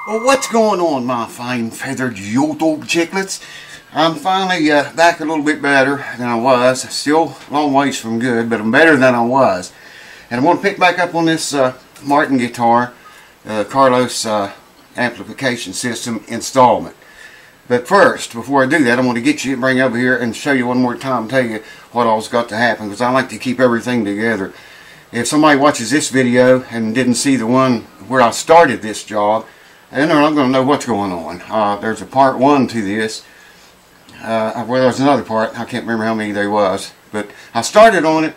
Well, what's going on, my fine feathered YouTube chicklets? I'm finally back a little bit better than I was. Still a long ways from good, but I'm better than I was. And I'm going to pick back up on this Martin guitar, Carlos amplification system installment. But first, before I do that, I'm going to get you, bring over here and show you one more time, tell you what all's got to happen, because I like to keep everything together. If somebody watches this video and didn't see the one where I started this job, then they're not going to know what's going on. There's a part 1 to this. Well, there's another part. I can't remember how many there was. But I started on it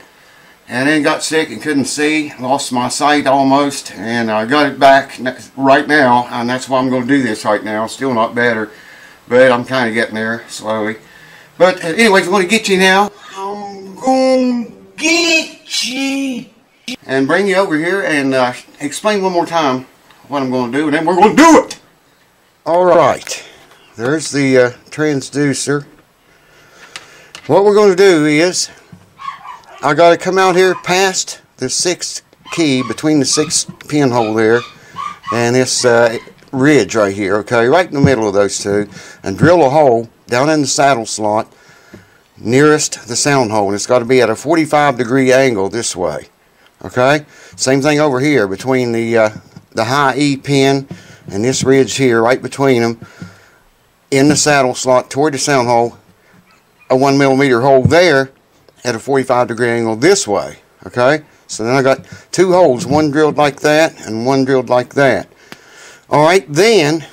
and then got sick and couldn't see. Lost my sight almost. And I got it back right now. And that's why I'm going to do this right now. Still not better. But I'm kind of getting there slowly. But anyways, I'm going to get you now. I'm going to get you. And bring you over here and explain one more time what I'm going to do, and then we're going to do it. Alright, there's the transducer. What we're going to do is I got to come out here past the 6th key, between the 6th pinhole there and this ridge right here, okay, right in the middle of those two, and drill a hole down in the saddle slot nearest the sound hole, and it's got to be at a 45-degree angle this way, okay. Same thing over here between the high E pin and this ridge here, right between them, in the saddle slot toward the sound hole, a 1mm hole there at a 45-degree angle this way, okay. So then I got two holes, one drilled like that and one drilled like that. Alright, then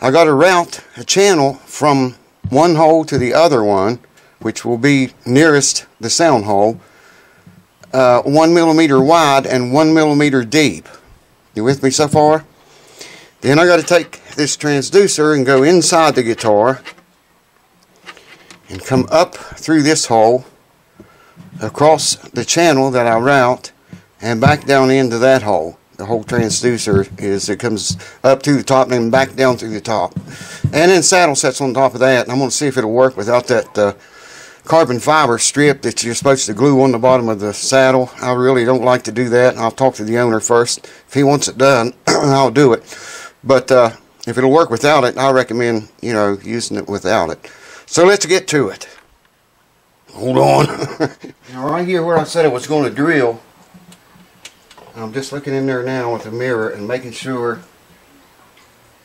I got to route a channel from one hole to the other one, which will be nearest the sound hole, 1mm wide and 1mm deep. You with me so far? Then I got to take this transducer and go inside the guitar and come up through this hole, across the channel that I route, and back down into that hole. The whole transducer it comes up to the top and then back down through the top. And then saddle sets on top of that. And I'm going to see if it'll work without that carbon fiber strip that you're supposed to glue on the bottom of the saddle. I really don't like to do that. I'll talk to the owner first. If he wants it done, I'll do it. But if it'll work without it, I recommend, you know, using it without it. So let's get to it. Hold on. Now right here where I said I was going to drill, I'm just looking in there now with a mirror and making sure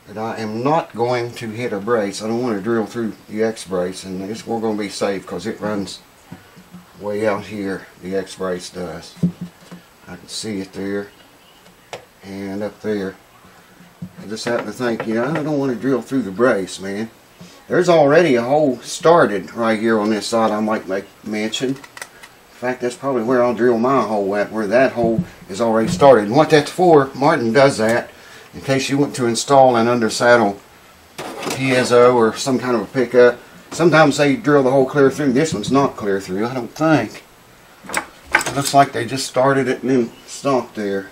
that I am not going to hit a brace. I don't want to drill through the X-brace, and we're going to be safe because it runs way out here. The X-brace does. I can see it there and up there. I just happen to think, you know, I don't want to drill through the brace, man. There's already a hole started right here on this side I might make mention. In fact, that's probably where I'll drill my hole at, where that hole is already started. And what that's for, Martin does that in case you want to install an under saddle piezo or some kind of a pickup. Sometimes they drill the hole clear through. This one's not clear through, I don't think. It looks like they just started it and then stopped there.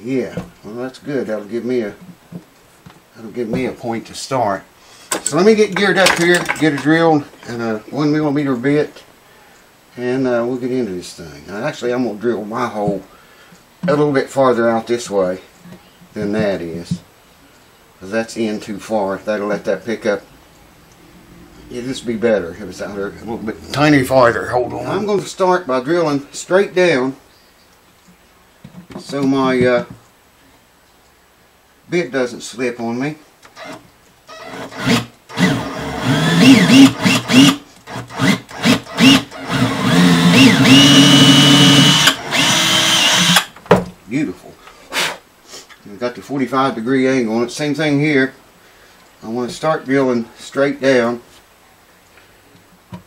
Yeah, well that's good. That'll give me a point to start. So let me get geared up here, get a drill and a 1mm bit, and we'll get into this thing. Now, actually, I'm going to drill my hole a little bit farther out this way than that is, because that's in too far. That'll let that pick up. It'll just be better if it's out there a little bit tiny farther. Hold on. I'm going to start by drilling straight down so my bit doesn't slip on me. Beautiful. We've got the 45-degree angle on it. Same thing here. I want to start drilling straight down.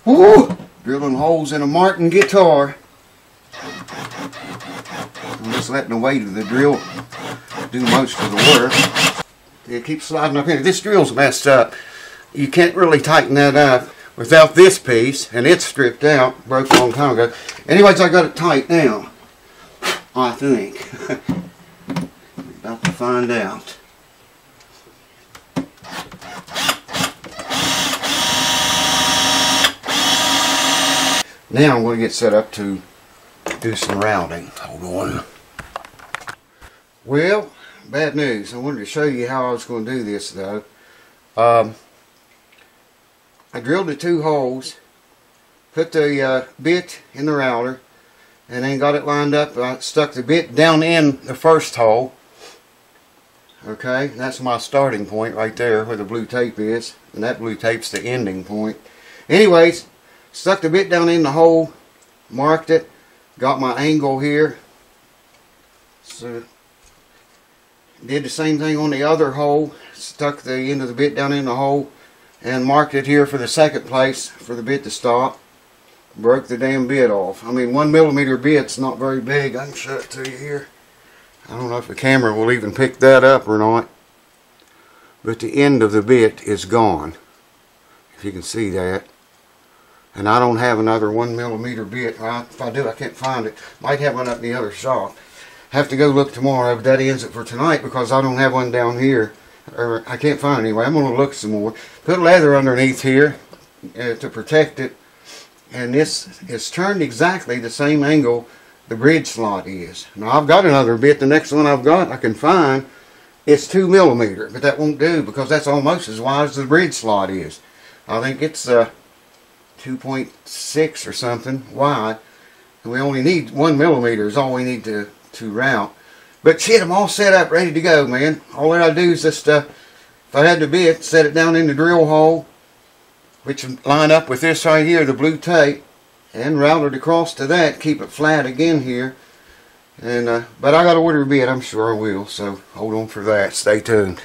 Woo! Drilling holes in a Martin guitar. I'm just letting the weight of the drill do most of the work. It keeps sliding up here. This drill's messed up. You can't really tighten that up without this piece, and it's stripped out. Broke a long time ago. Anyways, I got it tight now, I think. We're about to find out. Now I'm going to get set up to do some routing. Hold on. Well, bad news. I wanted to show you how I was going to do this though. I drilled the 2 holes, put the bit in the router, and then got it lined up. I stuck the bit down in the first hole. Okay, that's my starting point right there where the blue tape is, and that blue tape's the ending point. Anyways, stuck the bit down in the hole, marked it, got my angle here. So did the same thing on the other hole, stuck the end of the bit down in the hole and marked it here for the second place for the bit to stop. Broke the damn bit off. I mean, 1mm bit's not very big. I can show it to you here. I don't know if the camera will even pick that up or not, but the end of the bit is gone, if you can see that. And I don't have another 1mm bit. If I do, I can't find it. Might have one up in the other shop. Have to go look tomorrow, but that ends it for tonight because I don't have one down here. Or I can't find it anyway. I'm going to look some more. Put leather underneath here to protect it. And this is turned exactly the same angle the bridge slot is. Now I've got another bit. The next one I've got I can find, it's 2mm, but that won't do because that's almost as wide as the bridge slot is. I think it's 2.6 or something wide, and we only need 1mm is all we need to route. But shit, I'm all set up, ready to go, man. All I do is just, if I had the bit, set it down in the drill hole, which line up with this right here, the blue tape, and route it across to that, keep it flat again here. And but I got to order a bit, I'm sure I will, so hold on for that. Stay tuned.